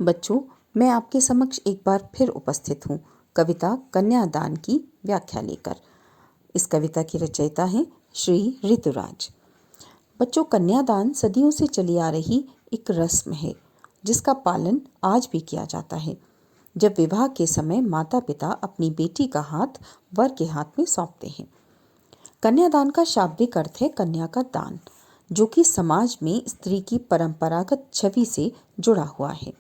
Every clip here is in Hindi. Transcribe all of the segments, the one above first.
बच्चों, मैं आपके समक्ष एक बार फिर उपस्थित हूँ कविता कन्यादान की व्याख्या लेकर। इस कविता की रचयिता हैं श्री ऋतुराज। बच्चों, कन्यादान सदियों से चली आ रही एक रस्म है जिसका पालन आज भी किया जाता है। जब विवाह के समय माता पिता अपनी बेटी का हाथ वर के हाथ में सौंपते हैं। कन्यादान का शाब्दिक अर्थ है कन्या का दान, जो कि समाज में स्त्री की परंपरागत छवि से जुड़ा हुआ है।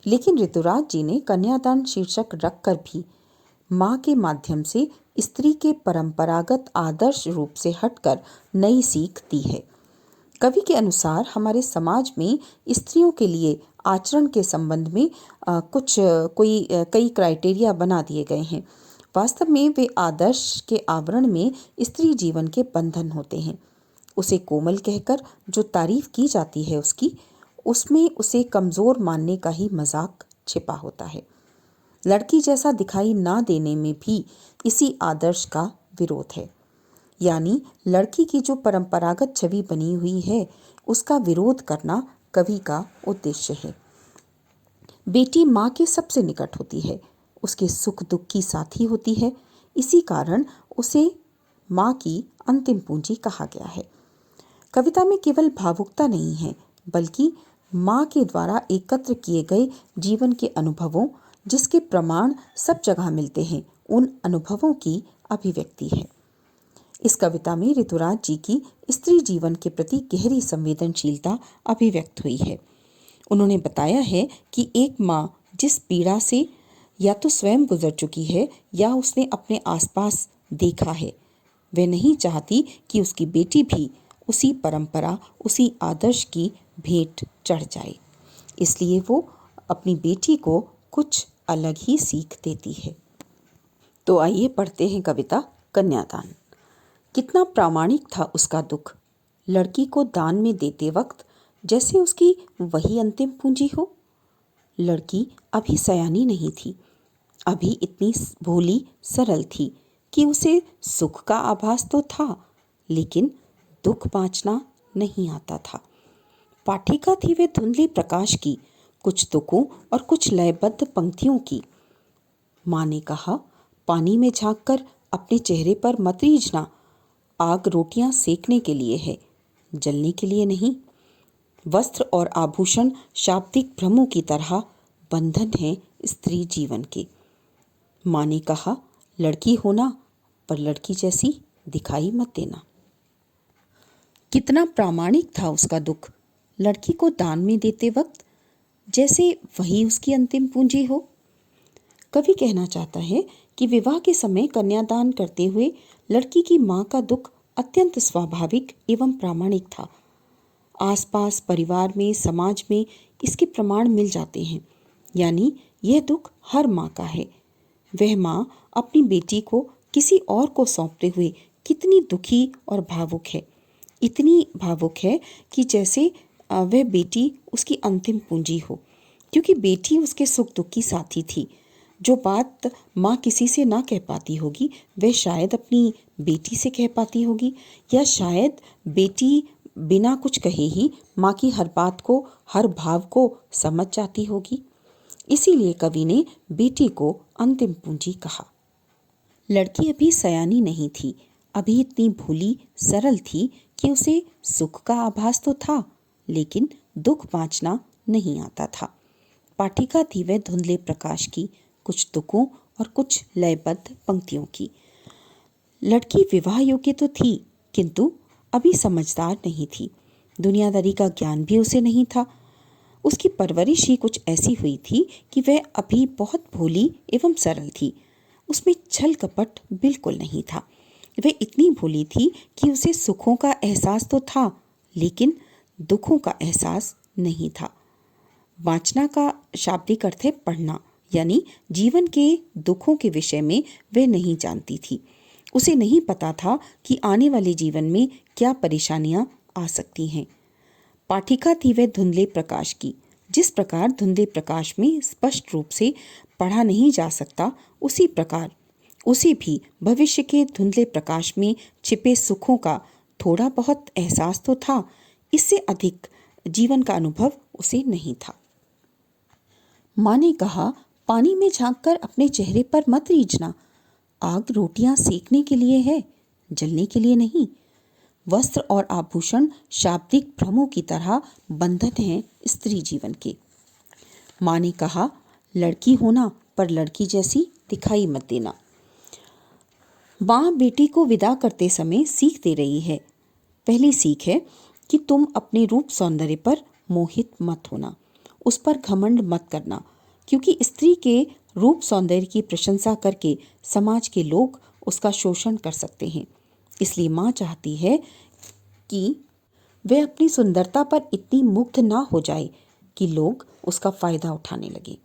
लेकिन ऋतुराज जी ने कन्यादान शीर्षक रखकर भी माँ के माध्यम से स्त्री के परंपरागत आदर्श रूप से हटकर नई सीख दी है। कवि के अनुसार हमारे समाज में स्त्रियों के लिए आचरण के संबंध में कई क्राइटेरिया बना दिए गए हैं। वास्तव में वे आदर्श के आवरण में स्त्री जीवन के बंधन होते हैं। उसे कोमल कहकर जो तारीफ की जाती है उसमें उसे कमज़ोर मानने का ही मजाक छिपा होता है। लड़की जैसा दिखाई ना देने में भी इसी आदर्श का विरोध है। यानी लड़की की जो परंपरागत छवि बनी हुई है उसका विरोध करना कवि का उद्देश्य है। बेटी माँ के सबसे निकट होती है, उसके सुख दुख की साथी होती है। इसी कारण उसे माँ की अंतिम पूंजी कहा गया है। कविता में केवल भावुकता नहीं है, बल्कि माँ के द्वारा एकत्र किए गए जीवन के अनुभवों, जिसके प्रमाण सब जगह मिलते हैं, उन अनुभवों की अभिव्यक्ति है। इस कविता में ऋतुराज जी की स्त्री जीवन के प्रति गहरी संवेदनशीलता अभिव्यक्त हुई है। उन्होंने बताया है कि एक माँ जिस पीड़ा से या तो स्वयं गुजर चुकी है या उसने अपने आसपास देखा है, वह नहीं चाहती कि उसकी बेटी भी उसी परंपरा, उसी आदर्श की भेंट चढ़ जाए। इसलिए वो अपनी बेटी को कुछ अलग ही सीख देती है। तो आइए पढ़ते हैं कविता कन्यादान। कितना प्रामाणिक था उसका दुख, लड़की को दान में देते वक्त जैसे उसकी वही अंतिम पूंजी हो। लड़की अभी सयानी नहीं थी, अभी इतनी भोली सरल थी कि उसे सुख का आभास तो था, लेकिन दुख बाँचना नहीं आता था। पाठिका थी वे धुंधली प्रकाश की, कुछ तुकों और कुछ लयबद्ध पंक्तियों की। माँ ने कहा, पानी में झांककर अपने चेहरे पर मत रीझना, आग रोटियां सेकने के लिए है, जलने के लिए नहीं। वस्त्र और आभूषण शाब्दिक भ्रमों की तरह बंधन है स्त्री जीवन के। माँ ने कहा, लड़की होना पर लड़की जैसी दिखाई मत देना। कितना प्रामाणिक था उसका दुख, लड़की को दान में देते वक्त जैसे वही उसकी अंतिम पूंजी हो। कवि कहना चाहता है कि विवाह के समय कन्यादान करते हुए लड़की की माँ का दुख अत्यंत स्वाभाविक एवं प्रामाणिक था। आसपास, परिवार में, समाज में इसके प्रमाण मिल जाते हैं। यानी यह दुख हर माँ का है। वह माँ अपनी बेटी को किसी और को सौंपते हुए कितनी दुखी और भावुक है। इतनी भावुक है कि जैसे वह बेटी उसकी अंतिम पूंजी हो, क्योंकि बेटी उसके सुख दुख की साथी थी। जो बात माँ किसी से ना कह पाती होगी, वह शायद अपनी बेटी से कह पाती होगी, या शायद बेटी बिना कुछ कहे ही माँ की हर बात को, हर भाव को समझ जाती होगी। इसीलिए कवि ने बेटी को अंतिम पूंजी कहा। लड़की अभी सयानी नहीं थी, अभी इतनी भोली सरल थी कि उसे सुख का आभास तो था, लेकिन दुख बाँचना नहीं आता था। पाठिका थी वह धुंधले प्रकाश की, कुछ तुकों और कुछ लयबद्ध पंक्तियों की। लड़की विवाह योग्य तो थी, किंतु अभी समझदार नहीं थी। दुनियादारी का ज्ञान भी उसे नहीं था। उसकी परवरिश ही कुछ ऐसी हुई थी कि वह अभी बहुत भोली एवं सरल थी। उसमें छल कपट बिल्कुल नहीं था। वह इतनी भोली थी कि उसे सुखों का एहसास तो था, लेकिन दुखों का एहसास नहीं था। वाचना का शाब्दिक अर्थ है पढ़ना, यानी जीवन के दुखों के विषय में वह नहीं जानती थी। उसे नहीं पता था कि आने वाले जीवन में क्या परेशानियां आ सकती हैं। पाठिका थी वह धुंधले प्रकाश की। जिस प्रकार धुंधले प्रकाश में स्पष्ट रूप से पढ़ा नहीं जा सकता, उसी प्रकार उसे भी भविष्य के धुंधले प्रकाश में छिपे सुखों का थोड़ा बहुत एहसास तो था, इससे अधिक जीवन का अनुभव उसे नहीं था। माँ ने कहा, पानी में झांककर अपने चेहरे पर मत रीझना। आग रोटियां सेकने के लिए है, जलने के लिए नहीं। वस्त्र और आभूषण शाब्दिक भ्रमों की तरह बंधन हैं स्त्री जीवन के। माँ ने कहा, लड़की होना पर लड़की जैसी दिखाई मत देना। माँ बेटी को विदा करते समय सीख दे रही है। पहली सीख है कि तुम अपने रूप सौंदर्य पर मोहित मत होना, उस पर घमंड मत करना, क्योंकि स्त्री के रूप सौंदर्य की प्रशंसा करके समाज के लोग उसका शोषण कर सकते हैं। इसलिए माँ चाहती है कि वह अपनी सुंदरता पर इतनी मुग्ध ना हो जाए कि लोग उसका फायदा उठाने लगे।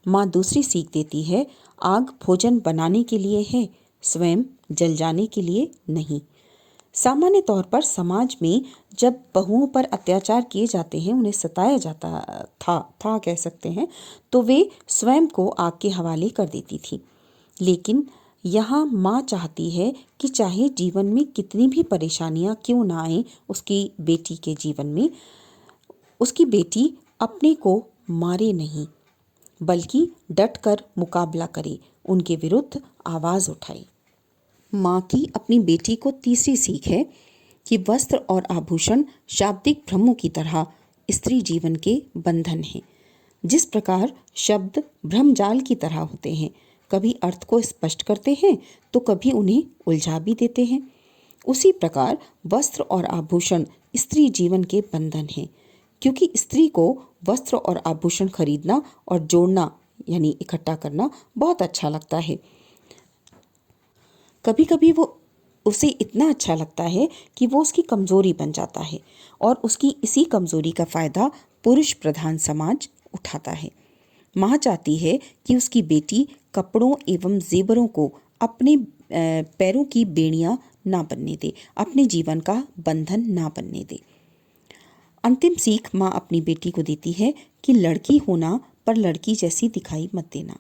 माँ दूसरी सीख देती है, आग भोजन बनाने के लिए है, स्वयं जल जाने के लिए नहीं। सामान्य तौर पर समाज में जब बहुओं पर अत्याचार किए जाते हैं, उन्हें सताया जाता था कह सकते हैं, तो वे स्वयं को आग के हवाले कर देती थी। लेकिन यहाँ माँ चाहती है कि चाहे जीवन में कितनी भी परेशानियाँ क्यों ना आए उसकी बेटी के जीवन में, उसकी बेटी अपने को मारे नहीं, बल्कि डटकर मुकाबला करे, उनके विरुद्ध आवाज़ उठाए। माँ की अपनी बेटी को तीसरी सीख है कि वस्त्र और आभूषण शाब्दिक भ्रमों की तरह स्त्री जीवन के बंधन हैं। जिस प्रकार शब्द भ्रमजाल की तरह होते हैं, कभी अर्थ को स्पष्ट करते हैं तो कभी उन्हें उलझा भी देते हैं, उसी प्रकार वस्त्र और आभूषण स्त्री जीवन के बंधन हैं। क्योंकि स्त्री को वस्त्र और आभूषण खरीदना और जोड़ना यानी इकट्ठा करना बहुत अच्छा लगता है। कभी कभी वो उसे इतना अच्छा लगता है कि वो उसकी कमज़ोरी बन जाता है और उसकी इसी कमज़ोरी का फ़ायदा पुरुष प्रधान समाज उठाता है। माँ चाहती है कि उसकी बेटी कपड़ों एवं जेवरों को अपने पैरों की बेड़ियाँ ना बनने दे, अपने जीवन का बंधन ना बनने दे। अंतिम सीख माँ अपनी बेटी को देती है कि लड़की होना पर लड़की जैसी दिखाई मत देना।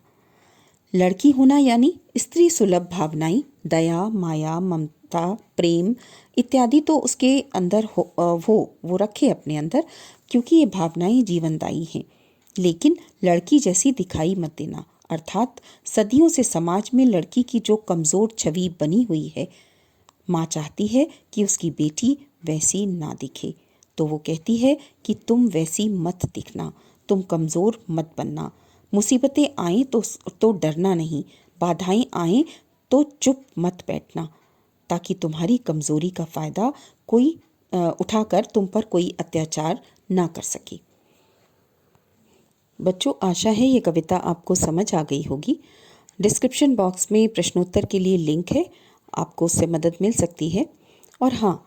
लड़की होना यानी स्त्री सुलभ भावनाएं, दया, माया, ममता, प्रेम इत्यादि तो उसके अंदर वो रखे अपने अंदर, क्योंकि ये भावनाएं जीवनदायी हैं। लेकिन लड़की जैसी दिखाई मत देना, अर्थात सदियों से समाज में लड़की की जो कमज़ोर छवि बनी हुई है, माँ चाहती है कि उसकी बेटी वैसी ना दिखे। तो वो कहती है कि तुम वैसी मत दिखना, तुम कमज़ोर मत बनना, मुसीबतें आएँ तो डरना नहीं, बाधाएं आएँ तो चुप मत बैठना, ताकि तुम्हारी कमज़ोरी का फ़ायदा कोई उठाकर तुम पर कोई अत्याचार ना कर सके। बच्चों, आशा है ये कविता आपको समझ आ गई होगी। डिस्क्रिप्शन बॉक्स में प्रश्नोत्तर के लिए लिंक है, आपको उससे मदद मिल सकती है। और हाँ,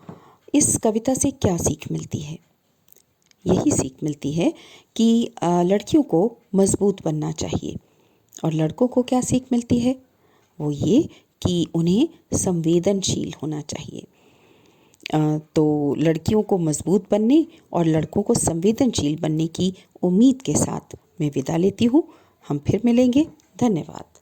इस कविता से क्या सीख मिलती है? यही सीख मिलती है कि लड़कियों को मजबूत बनना चाहिए। और लड़कों को क्या सीख मिलती है? वो ये कि उन्हें संवेदनशील होना चाहिए। तो लड़कियों को मजबूत बनने और लड़कों को संवेदनशील बनने की उम्मीद के साथ मैं विदा लेती हूँ। हम फिर मिलेंगे। धन्यवाद।